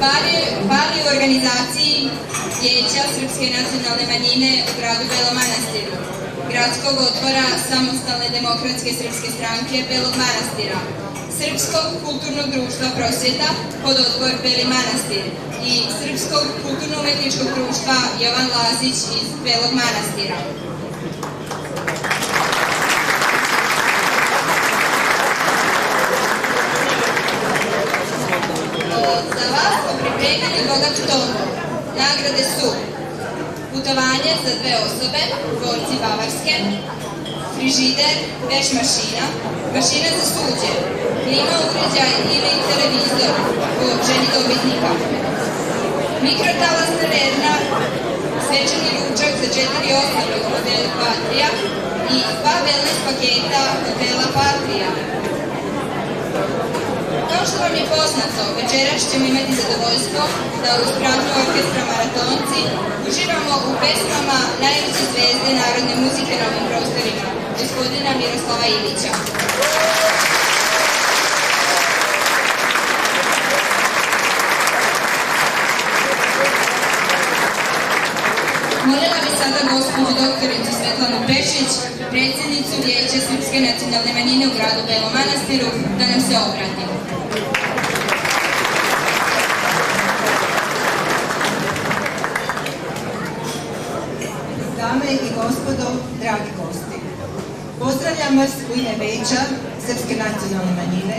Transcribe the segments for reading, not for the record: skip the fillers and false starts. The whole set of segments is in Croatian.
Hvali u organizaciji Vijeća Srpske nacionalne manjine u gradu Belom Manastiru, Gradskog odbora Samostalne demokratske srpske stranke Belog Manastira, Srpskog kulturnog društva Prosvjeta, pododbor Beli Manastir i Srpskog kulturno-umetničkog društva Jovan Lazić iz Belog Manastira. Za vas smo pripremili bogat tombol. Nagrade su putovanje za 2 osobe, dvorci Bavarske, frižider, veš mašina, mašina za suđe, klima uređaj ili televizor u ženi dobitnika, mikrotalasna rerna, svečani ručak za 4 osobe u hotelu Patria i 2 wellness paketa hotela Patria. Kao što vam je poznato, večeras ćemo imati zadovoljstvo da uz pratnju orkestra Maratonci uživamo u pesmama najveće zvezde narodne muzike na ovim prostorima, gospodina Miroslava Ilića. Molila bi sada gospođu doktoricu Svetlanu Pešić, predsjednicu Vijeća Srpske nacionalne manjine u gradu Belom Manastiru, da nam se obrati. Dame i gospodo, dragi gosti, pozdravljam vas u ime Vijeća Srpske nacionalne manjine,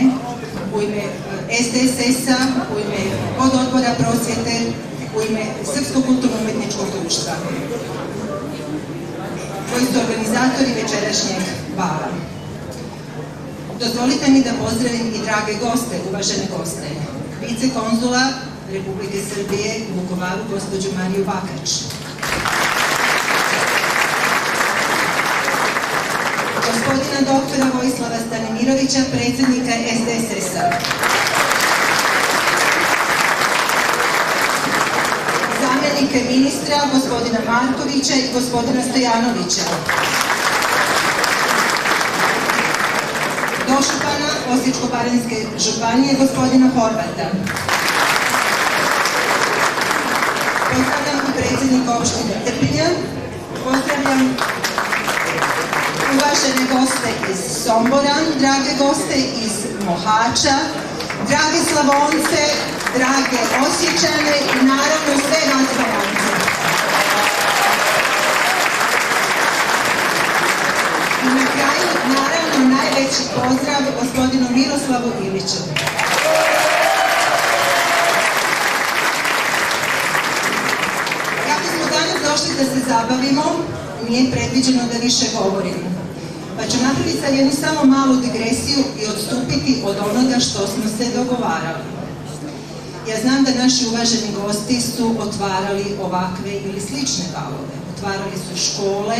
u ime SDSS-a, u ime pododbora Prosvjete, u ime Srpskog kulturno-umetničkog društva, koji su organizatori večerašnjeg bala. Dozvolite mi da pozdravim i drage goste, uvažene goste, vicekonzula Republike Srbije u Vukovaru, gospođu Mariju Bakač, gospodina doktora Vojislava Stanimirovića, predsjednika SDSS-a, zamjenike ministra, gospodina Markovića i gospodina Stojanovića, dožupana Osječko-baranjske županije, gospodina Horvata. Pozdravljam i predsjednika opštine Trpinja, pozdravljam uvažene goste iz Sombora, drage goste iz Mohača, drage Slavonce, drage Osječane i naravno sve nas Barance. I na kraju, naravno, najveći pozdrav gospodinu Miroslavu Iliću. Kako smo danas došli da se zabavimo, nije predviđeno da više govorimo. Pa ću napraviti sad jednu samo malu digresiju i odstupiti od onoga što smo se dogovarali. Ja znam da naši uvaženi gosti su otvarali ovakve ili slične balove. Otvarali su škole,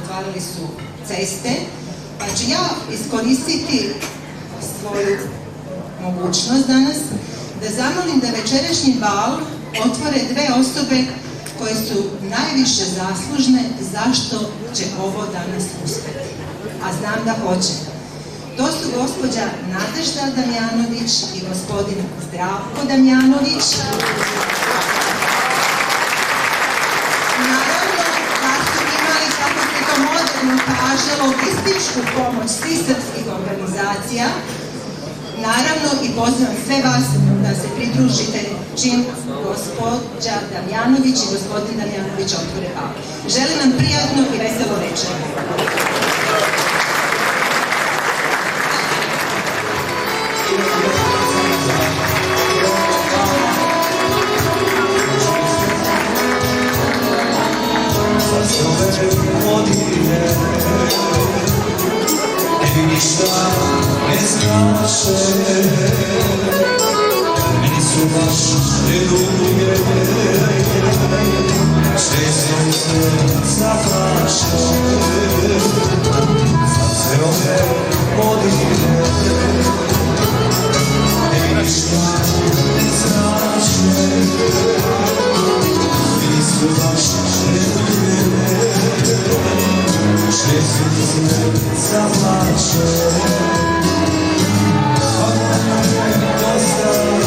otvarali su ceste, pa ću ja iskoristiti svoju mogućnost danas da zamolim da večerašnji bal otvore 2 osobe koje su najviše zaslužne zašto će ovo danas uspjeti. A znam da hoće. To su gospođa Nadežda Damjanović i gospodin Zdravko Damjanović. Naravno da su imali, kako se to moderno kaže, logističku pomoć svih srpskih organizacija. Naravno i pozivam sve vas da se pridružite čim gospođa Damjanović i gospodin Damjanović otvore bal. Želim vam prijatno i veselo večer. Ništa ne znaše, meni su baš neduge, sve se zaplaše, sad se ove godine, meni ništa ne znaše, meni su baš neduge, sve se zaplaše. Kako me dostaješ,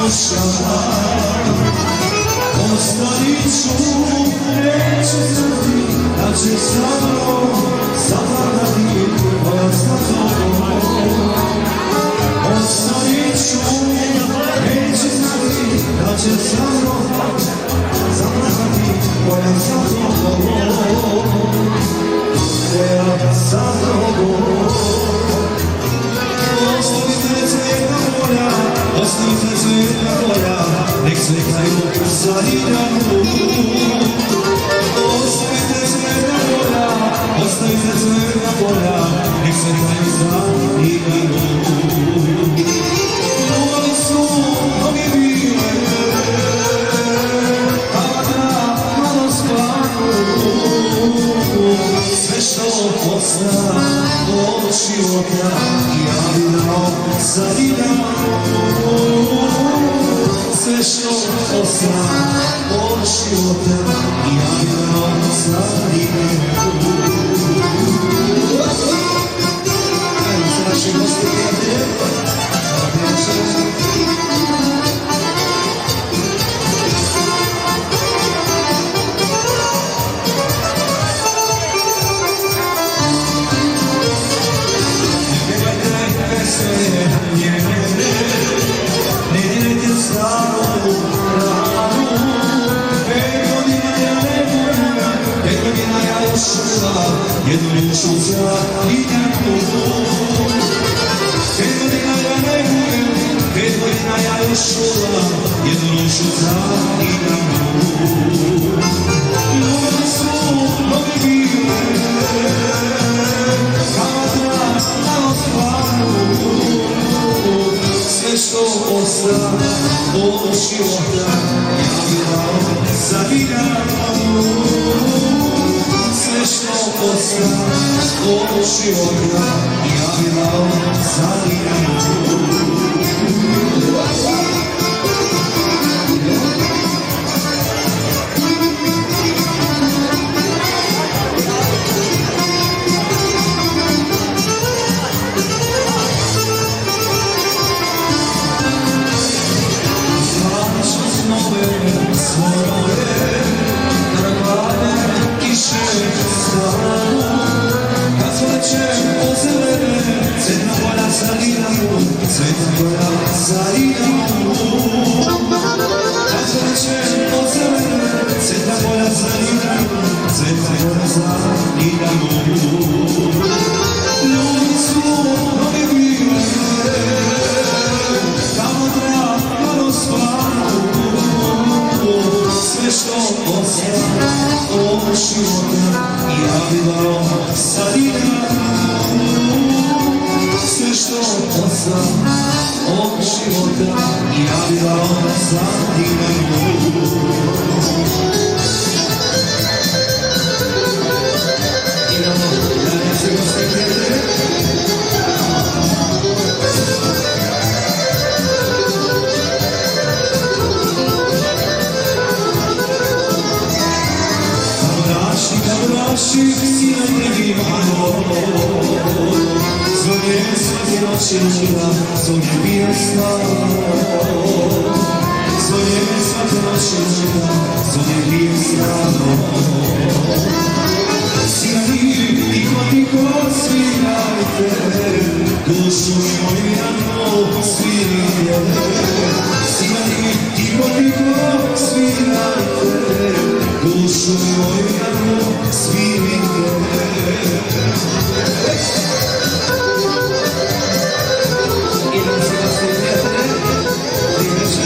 slušam. Ostavit ću, neću znati da će sa mnom zavladati moja sa tobom. Ostavit ću, neću znati da će sa mnom zavladati moja sa tobom. Ja sa tobom. Ostavite cvijeta moja, ostavite cvijeta moja, nek cvjetaju zajedno. Ostavite cvijeta moja, ostavite cvijeta moja, nek cvjetaju zajedno. Ljubavi su mnogi bile, kada malo spanu. Sve što pozna od života ja bi dao za dinamo. Sve što pozna od života ja bi dao za dinamo. Ajmo se naši gosti prijatelje. Ne dirajte staru ranu, 5 godina ja ne volim, 5 godina ja još čuvam jednu ljušu za dinjaku. 5 godina ja ne volim, 5 godina ja još čuvam jednu ljušu za dinjaku. Ljubavi su mnogi bile, kamata malo stvarno. Sve što ostane od života ja bi dao za dinamo. Sve što ostane od života ja bi dao za dinamo. Cveta koja za dinamo. Kad zaleće od zelene, cveta koja za dinamo. Cveta koja za dinamo. Ljudi su mnogi bile, kamo treba malo stvarno. Sve što ostane od života ja bi dao za dinamo. Sve što ostane od života ja bi dao za dinamo. Idemo dalje se gosti prijatelje. Kaburaši, sina tebi malo. Zvonje svaki noći luda, zvonje pjesma. Zvonje svaki noći luda, zvonje pjesma. Sirani, tiho svirajte, dušu moju jedno svirajte. Sirani, tiho svirajte, dušu moju jedno svirajte. Idemo se gosti prijatelje, vidjet će.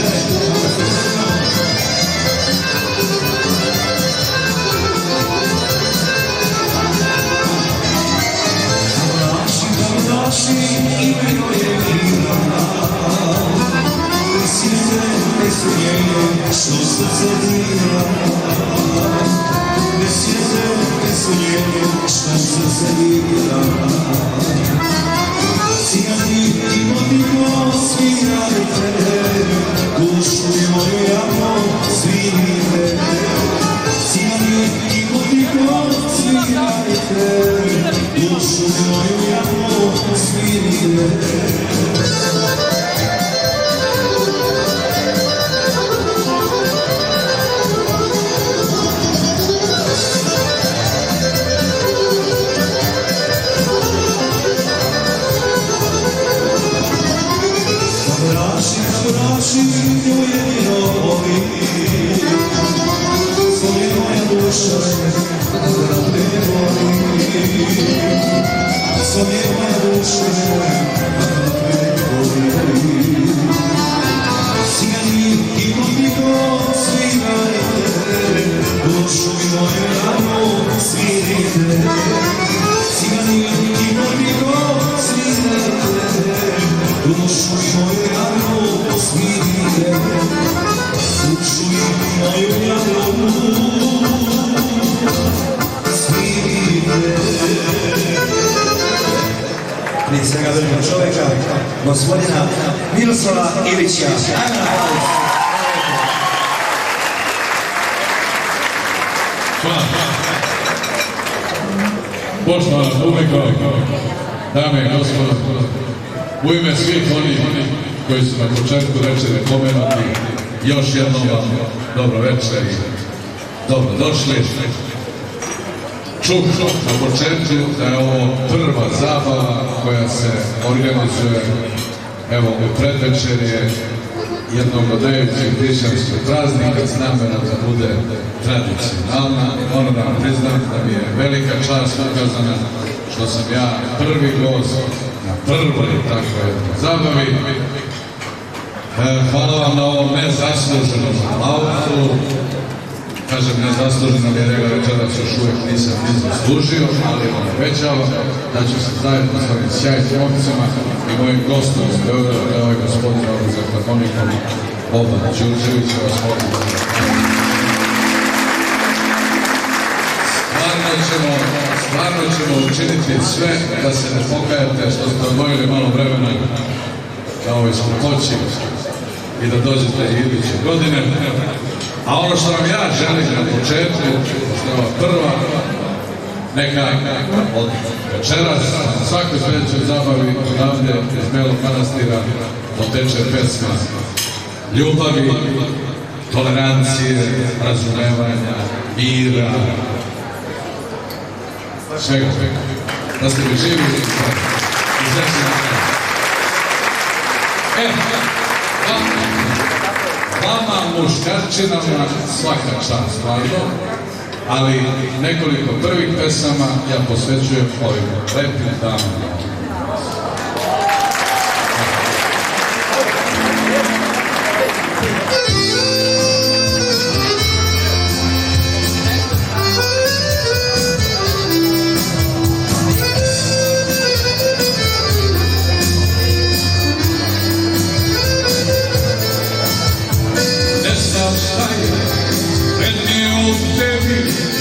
Kaburaši, ime joj je Ivana. Sjete mjesto njene, što srce dira. Ne sjete mjesto njene, što srce dira. Cijani i modiko svirajte, dušu moju javno svirajte. Cijani i modiko svirajte, dušu moju javno svirajte. svega velikog čovjeka, gospodina Miroslava Ivića. Ajmo na aplauz. Hvala. Poštovana publika, dame i gospodo, u ime svih onih koji su na početku večere pomenuti, još jednom vam dobro večer i dobro došli. Čuh na početku da je ovo prva zabava koja se organizuje evo u predvečerje jednog od najvećih hrišćanskih praznika s namerom da bude tradicionalna. Moram da vam priznam da mi je velika čast ukazana što sam ja prvi gost na prvoj takvoj zabavi. Hvala vam na ovom nezasluženom aplauzu. Kažem nezasluženo jer ga večeras još uvijek nisam ni zaslužio, ali vam obećavam da ću se zajedno s ovim sjajnim momcima i mojim gostom iz Beograda, da je ovaj gospodin ovdje za harmonikom Boban Đurđević, gospodin. Stvarno ćemo učiniti sve da se ne pokajate što ste odvojili malo vremena na ovoj skupoći i da dođete iduće godine. A ono što vam ja želim na početku, što je ova prva, neka od večeras, na svakoj sljedećoj zabavi odavde iz Belog Manastira poteče pesma ljubavi, tolerancije, razumevanja, mira, svega. Da ste mi živi i srećni. Vama muškarčinama svaka čast, stvarno, ali nekoliko prvih pesama ja posvećujem ovim lepim damama.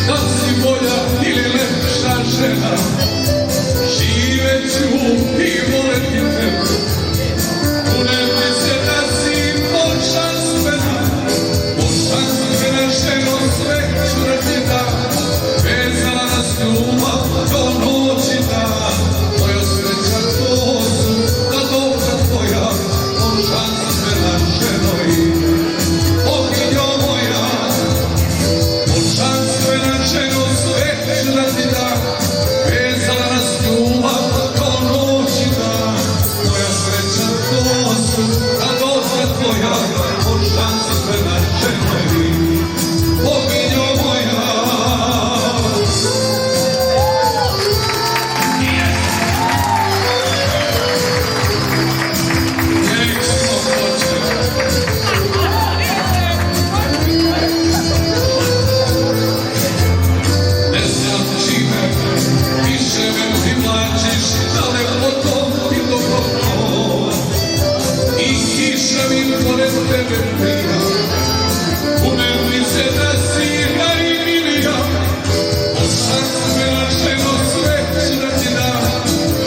Da si bolja ili lepša žena, živeću i voleti te. Kunem ti se da si božanstvena, božanstvena ženo, sve ću da ti dam. Vezala nas ljubav do noći dan, moja sreća to su, da dobra tvoja, božanstvena ženo i oginjo moja. Božanstvena ženo, sve ću da ti dam, vezala nas ljubav do noći dan. Moja sreća to su, da dobra tvoja, božanstvena ženo i oginjo moja. Nek smo počeli. Ne znam čime, više me privlačiš, dalekotom i dobrotom. I kiša mi pored tebe prija, kunem mi se da si najmilija. Božanstvena ženo, sve ću da ti dam,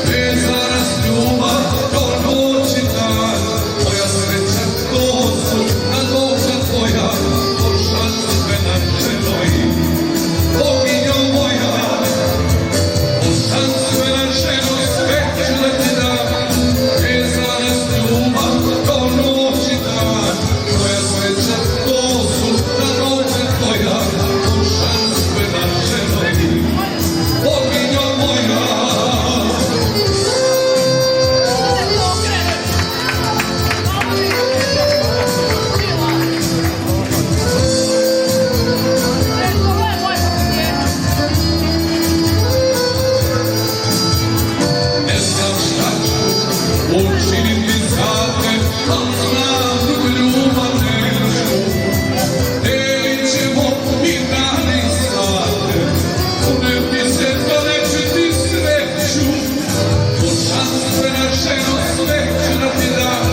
vezala nas ljubav do noći dan. Moja sreća to su, da dobra tvoja, božanstvena ženo i oginjo moja. Božanstvena ženo, sve ću da ti dam, vezala nas ljubav do noći dan. Moja sreća to su, da dobra tvoja, božanstvena ženo i oginjo moja. Ne znam šta ću učiniti za te, ali znam ljubav neću. Delit ćemo i dane i sate, kunem ti se donečiti sreću. Božanstvena ženo, sve ću da ti dam,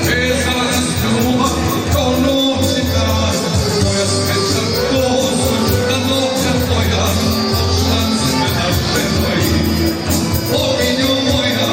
vezala nas ljubav do noći dan. Moja sreća to su, da dobra tvoja, božanstvena ženo i oginjo moja.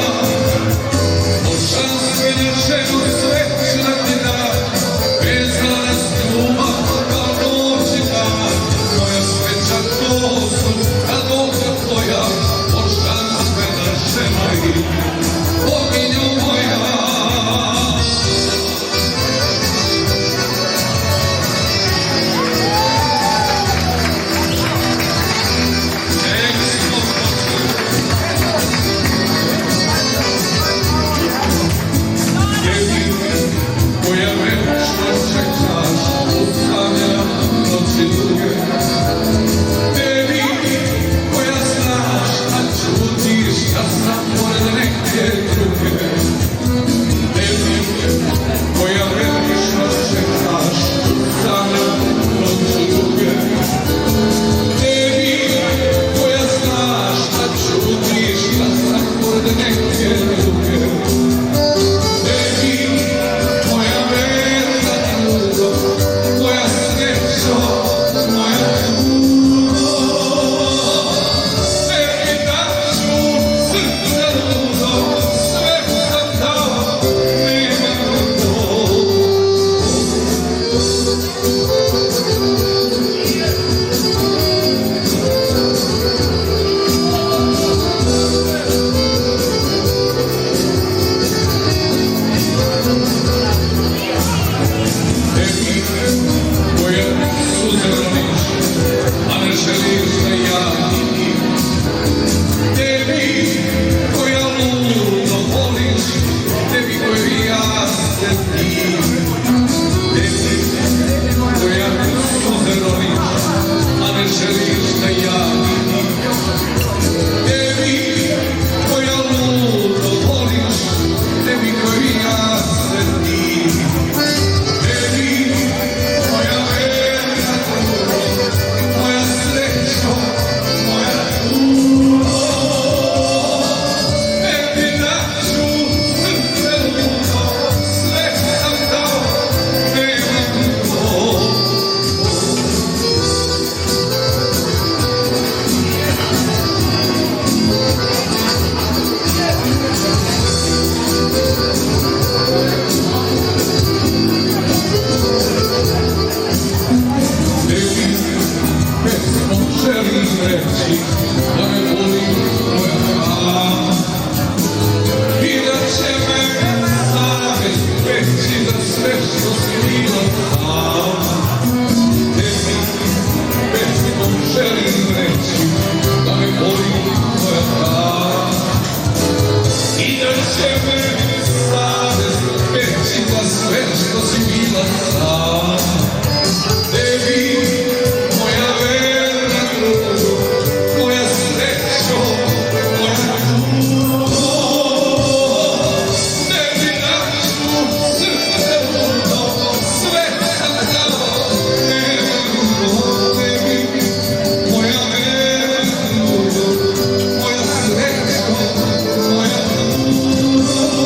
sve što si bila sama. Pesmom želim reći da me boli tvoja prava i da će me savest peći za sve što si bila sama. Tebi, moja verna drugo, moja srećo, moja ljubav, tebi našu srce ludo, sve sam dao tebi. Tebi, moja verna drugo, moja srećo, moja ljubav.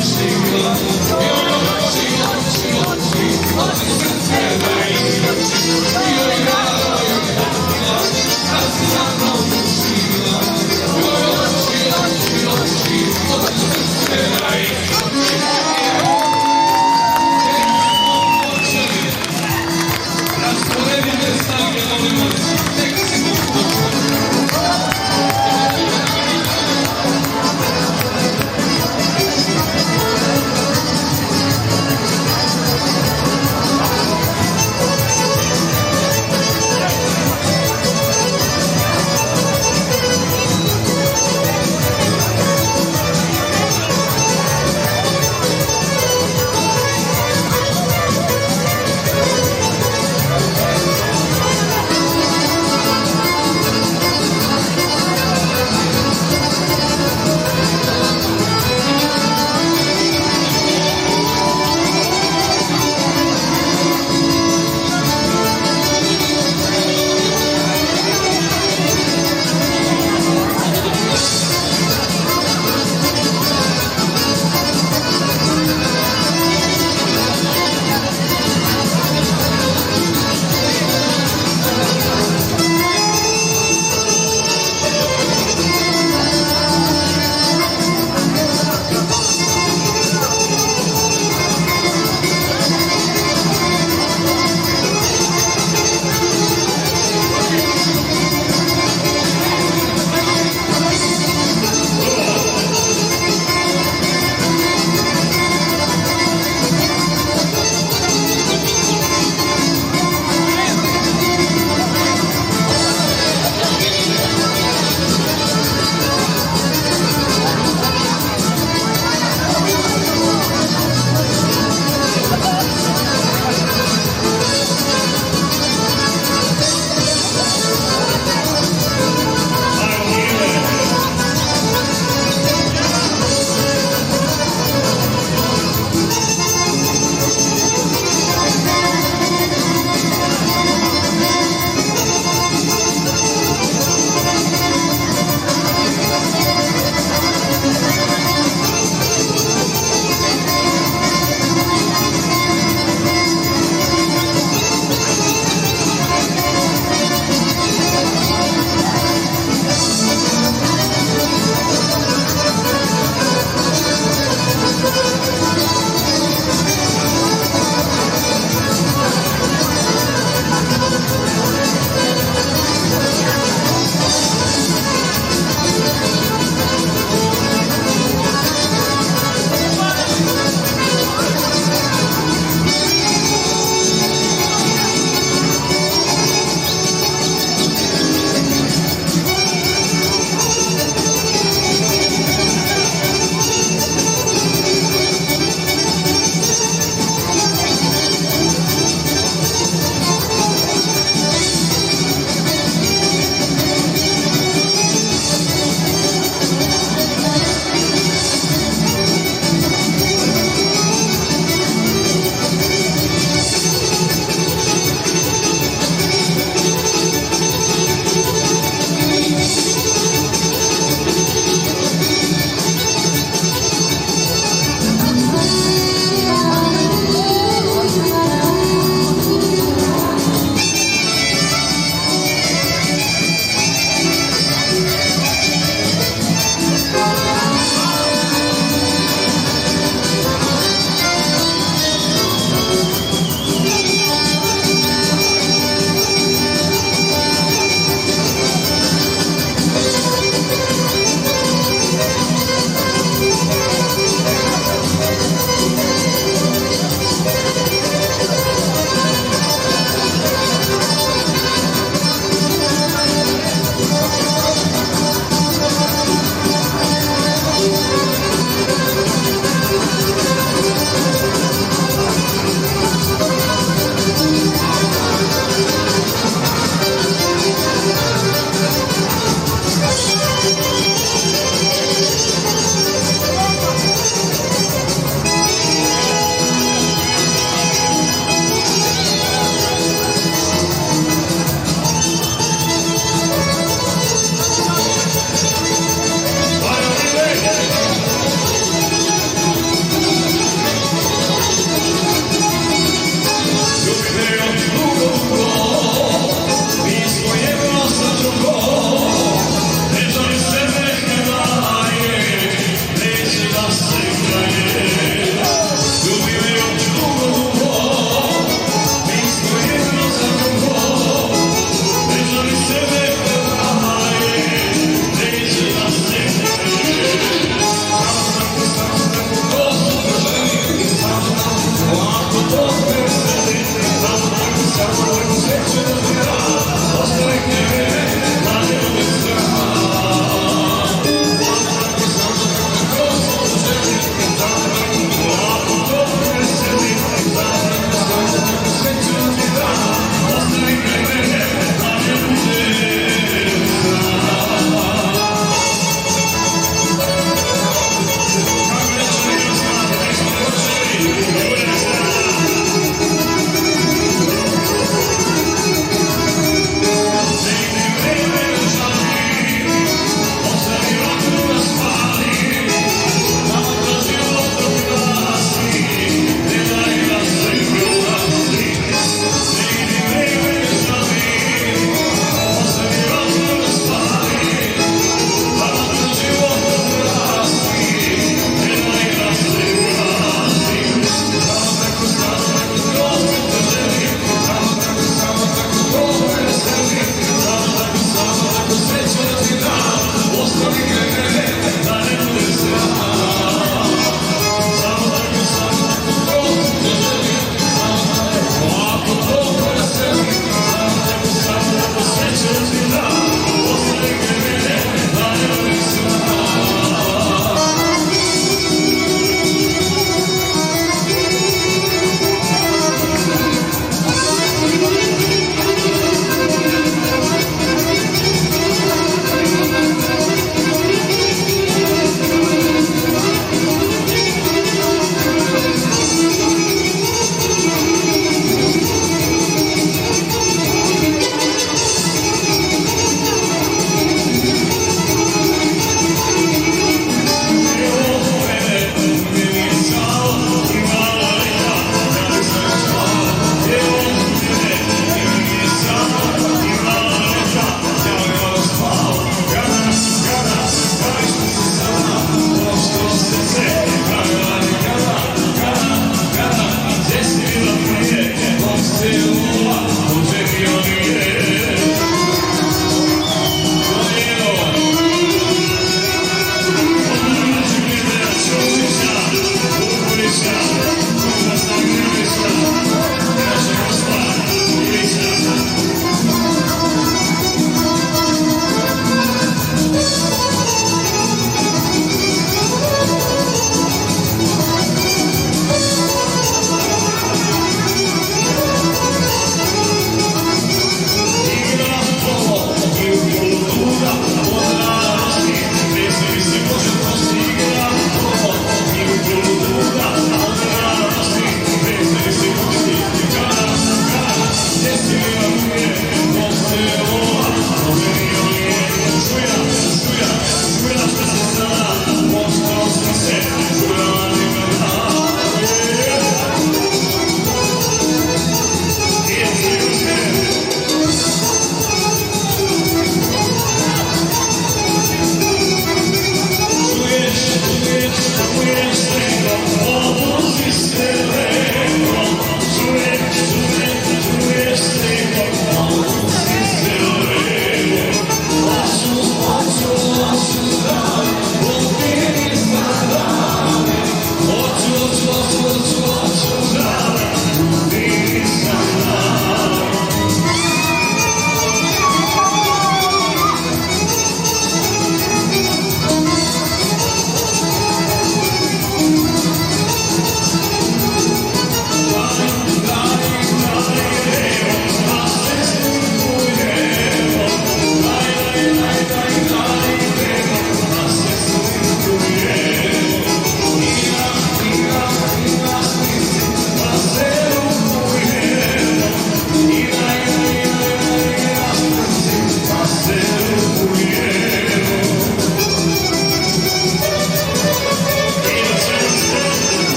očima, joj oči, oči, oči, oči srce da izači, joj rado je mogla, da si sa mnom učila, joj oči, oči, oči, oči srce da izači. Rasporedite snage, molim vas, neka se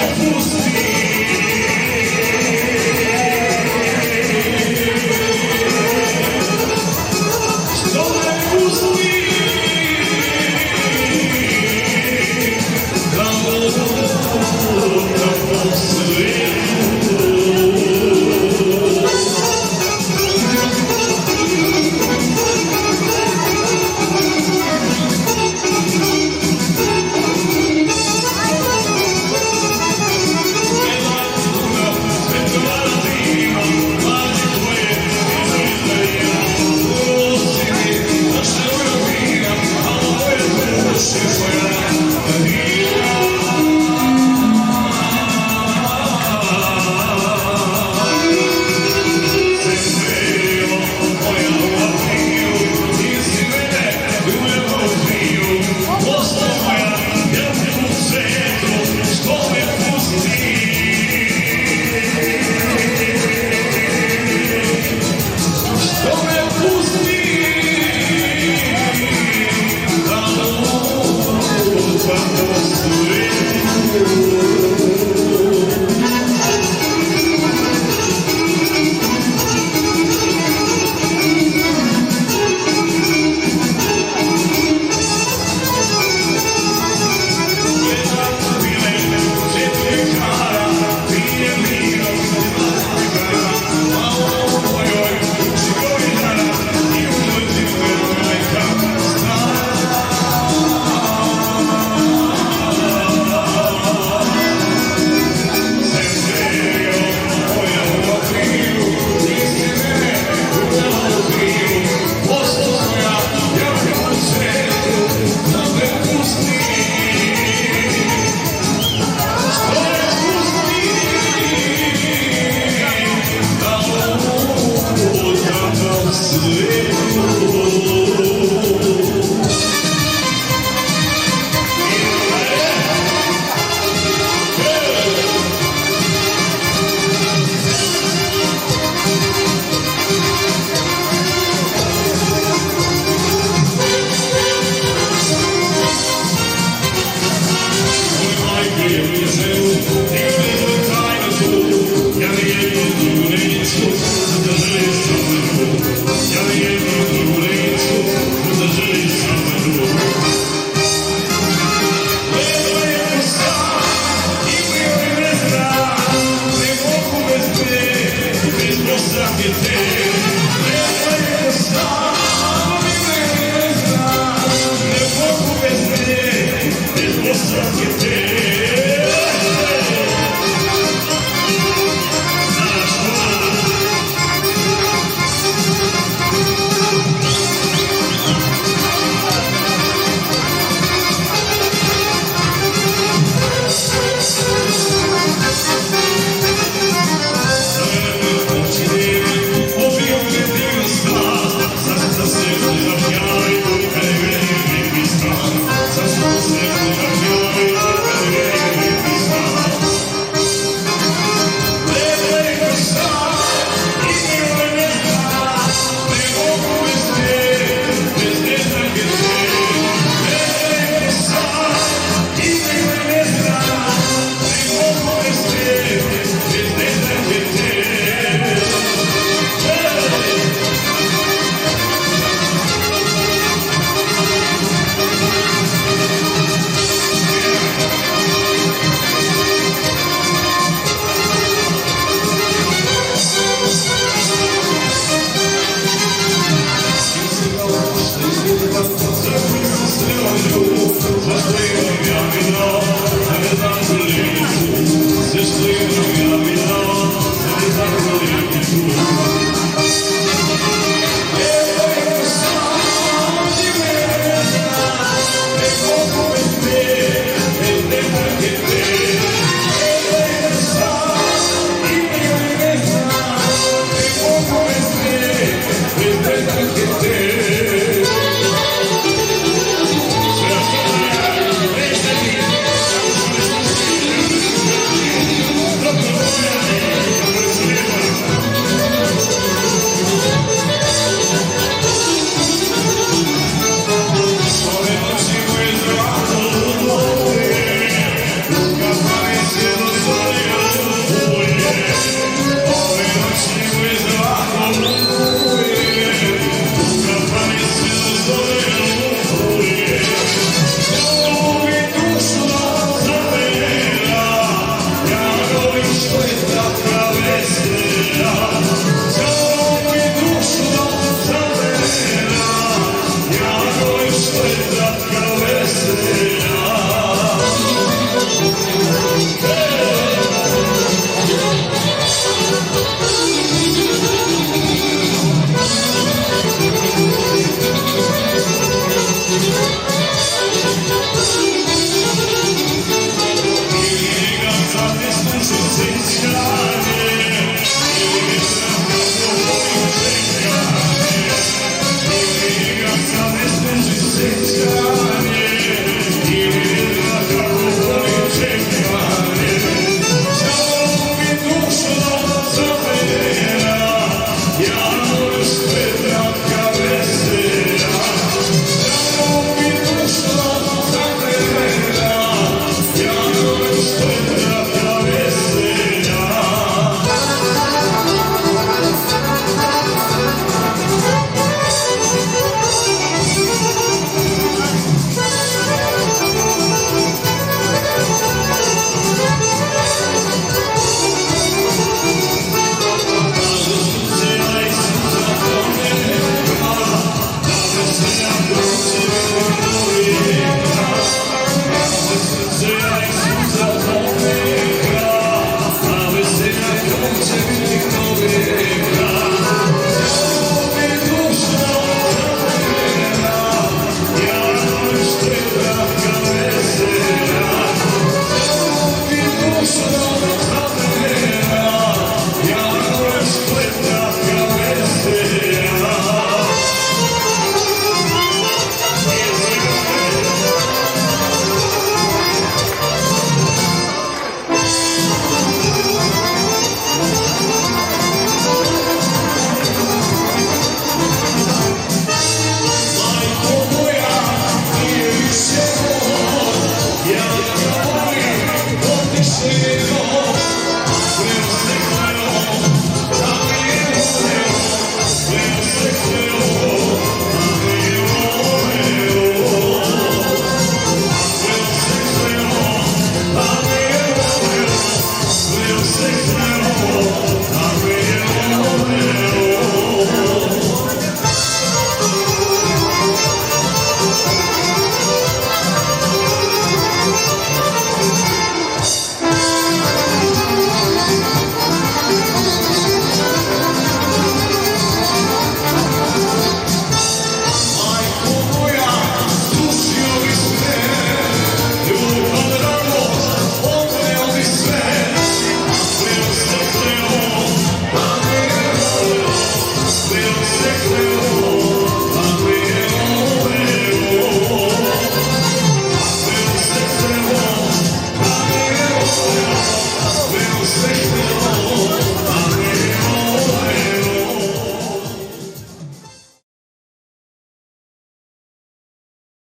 Neću